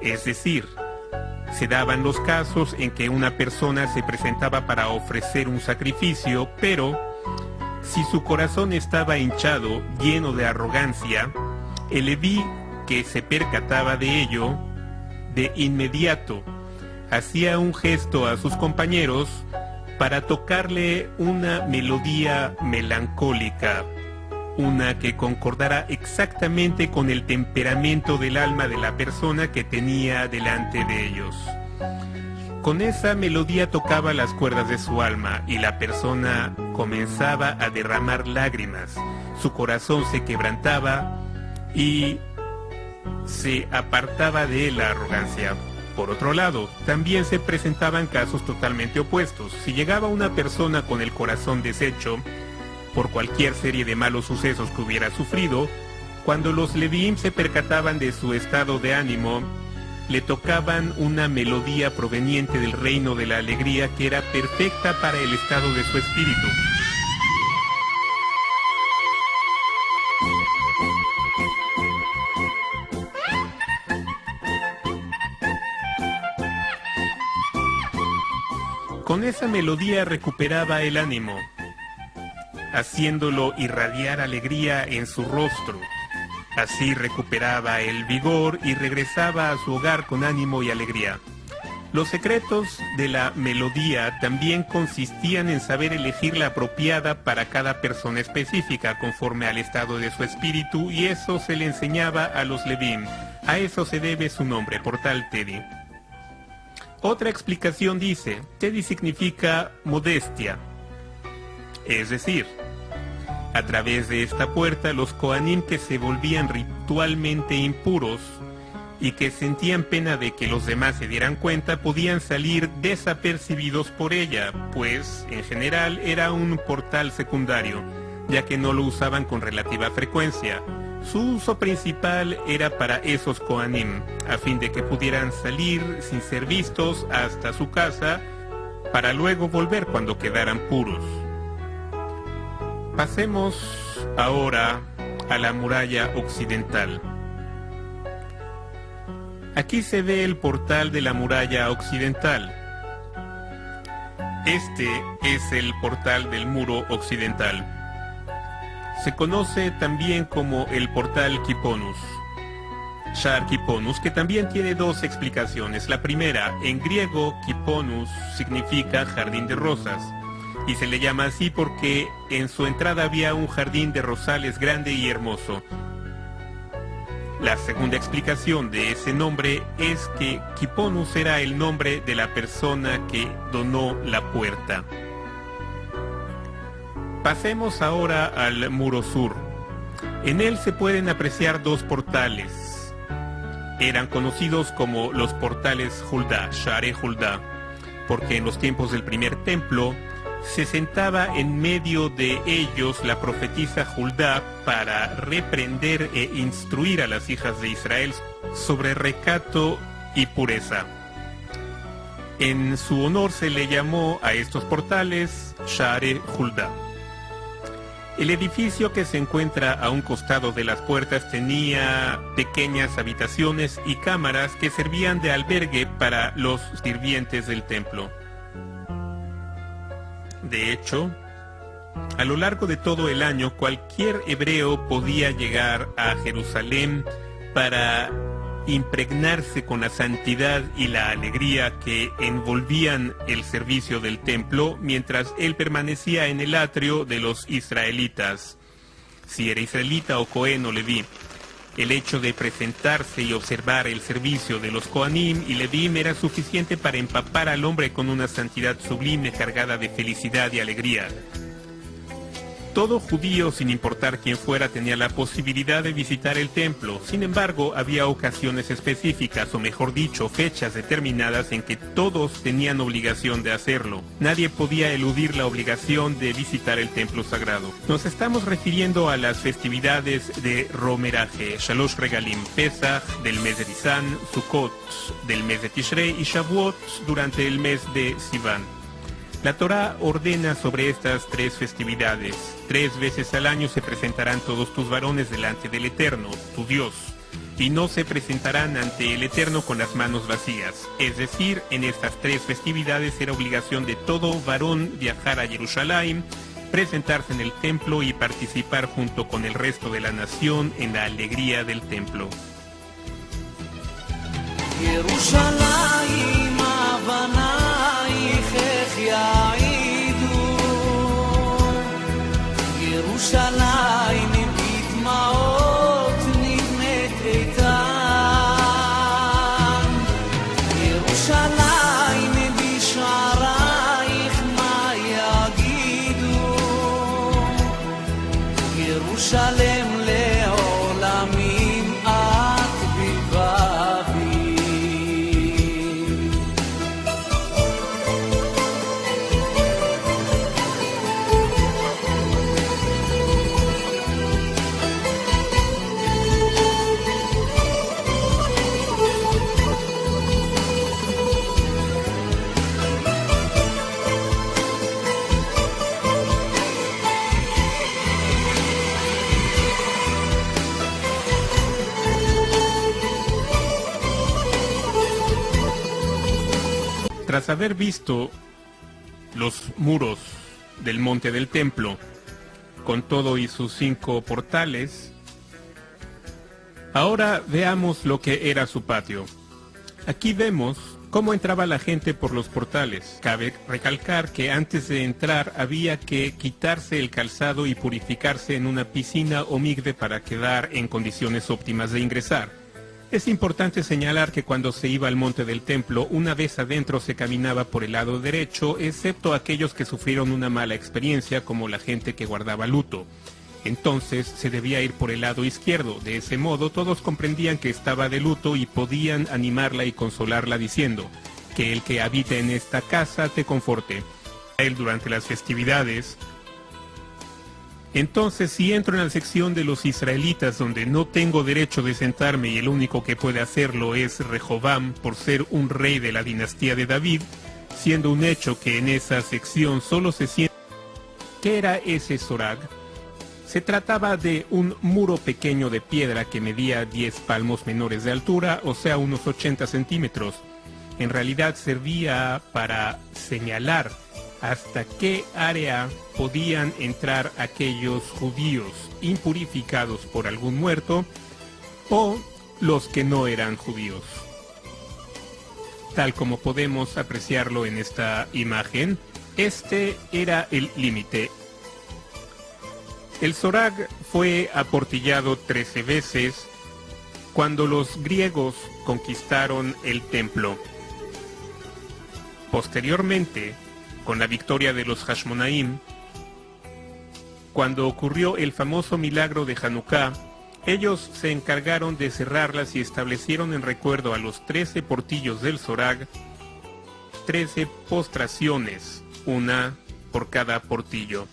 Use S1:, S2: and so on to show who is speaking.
S1: Es decir, se daban los casos en que una persona se presentaba para ofrecer un sacrificio, pero si su corazón estaba hinchado, lleno de arrogancia, el leví que se percataba de ello, de inmediato hacía un gesto a sus compañeros para tocarle una melodía melancólica, una que concordara exactamente con el temperamento del alma de la persona que tenía delante de ellos. Con esa melodía tocaba las cuerdas de su alma y la persona comenzaba a derramar lágrimas, su corazón se quebrantaba y se apartaba de él la arrogancia. Por otro lado, también se presentaban casos totalmente opuestos. Si llegaba una persona con el corazón deshecho por cualquier serie de malos sucesos que hubiera sufrido, cuando los leviim se percataban de su estado de ánimo, le tocaban una melodía proveniente del reino de la alegría que era perfecta para el estado de su espíritu. Con esa melodía recuperaba el ánimo, haciéndolo irradiar alegría en su rostro. Así recuperaba el vigor y regresaba a su hogar con ánimo y alegría. Los secretos de la melodía también consistían en saber elegir la apropiada para cada persona específica conforme al estado de su espíritu, y eso se le enseñaba a los leviim. A eso se debe su nombre, portal Tedi. Otra explicación dice, Tedi significa modestia, es decir, a través de esta puerta los Kohanim que se volvían ritualmente impuros y que sentían pena de que los demás se dieran cuenta podían salir desapercibidos por ella, pues en general era un portal secundario, ya que no lo usaban con relativa frecuencia. Su uso principal era para esos Kohanim, a fin de que pudieran salir sin ser vistos hasta su casa, para luego volver cuando quedaran puros. Pasemos ahora a la muralla occidental. Aquí se ve el portal de la muralla occidental. Este es el portal del muro occidental. Se conoce también como el portal Kiponus, Shar Kiponus, que también tiene dos explicaciones. La primera, en griego, Kiponus significa jardín de rosas, y se le llama así porque en su entrada había un jardín de rosales grande y hermoso. La segunda explicación de ese nombre es que Kiponus era el nombre de la persona que donó la puerta. Pasemos ahora al muro sur. En él se pueden apreciar dos portales. Eran conocidos como los portales Hulda, Share Hulda, porque en los tiempos del primer templo se sentaba en medio de ellos la profetisa Hulda para reprender e instruir a las hijas de Israel sobre recato y pureza. En su honor se le llamó a estos portales Share Hulda. El edificio que se encuentra a un costado de las puertas tenía pequeñas habitaciones y cámaras que servían de albergue para los sirvientes del templo. De hecho, a lo largo de todo el año, cualquier hebreo podía llegar a Jerusalén para impregnarse con la santidad y la alegría que envolvían el servicio del templo mientras él permanecía en el atrio de los israelitas. Si era israelita o Cohen o Leví, el hecho de presentarse y observar el servicio de los Kohanim y Levíim era suficiente para empapar al hombre con una santidad sublime cargada de felicidad y alegría. Todo judío, sin importar quién fuera, tenía la posibilidad de visitar el templo. Sin embargo, había ocasiones específicas, o mejor dicho, fechas determinadas en que todos tenían obligación de hacerlo. Nadie podía eludir la obligación de visitar el templo sagrado. Nos estamos refiriendo a las festividades de Romeraje, Shalosh Regalim, Pesach del mes de Nisan, Sukkot del mes de Tishrei y Shavuot durante el mes de Sivan. La Torá ordena sobre estas tres festividades. 3 veces al año se presentarán todos tus varones delante del Eterno, tu Dios. y no se presentarán ante el Eterno con las manos vacías. Es decir, en estas 3 festividades era obligación de todo varón viajar a Jerusalén, presentarse en el templo y participar junto con el resto de la nación en la alegría del templo.
S2: ירושלם לעולמים את בלבבי.
S1: Tras haber visto los muros del monte del templo, con todo y sus 5 portales, ahora veamos lo que era su patio. Aquí vemos cómo entraba la gente por los portales. Cabe recalcar que antes de entrar había que quitarse el calzado y purificarse en una piscina o migde para quedar en condiciones óptimas de ingresar. Es importante señalar que cuando se iba al monte del templo, una vez adentro se caminaba por el lado derecho, excepto aquellos que sufrieron una mala experiencia, como la gente que guardaba luto. Entonces se debía ir por el lado izquierdo. De ese modo todos comprendían que estaba de luto y podían animarla y consolarla diciendo: que el que habite en esta casa te conforte. Él durante las festividades. Entonces, si entro en la sección de los israelitas donde no tengo derecho de sentarme y el único que puede hacerlo es Rehoboam por ser un rey de la dinastía de David, siendo un hecho que en esa sección solo se siente. ¿Qué era ese Sorag? Se trataba de un muro pequeño de piedra que medía 10 palmos menores de altura, o sea unos 80 centímetros. En realidad servía para señalar hasta qué área podían entrar aquellos judíos impurificados por algún muerto o los que no eran judíos. Tal como podemos apreciarlo en esta imagen, este era el límite. El Sorag fue aportillado 13 veces cuando los griegos conquistaron el templo. Posteriormente, con la victoria de los Hashmonaim, cuando ocurrió el famoso milagro de Hanukkah, ellos se encargaron de cerrarlas y establecieron en recuerdo a los 13 portillos del Sorag 13 postraciones, una por cada portillo.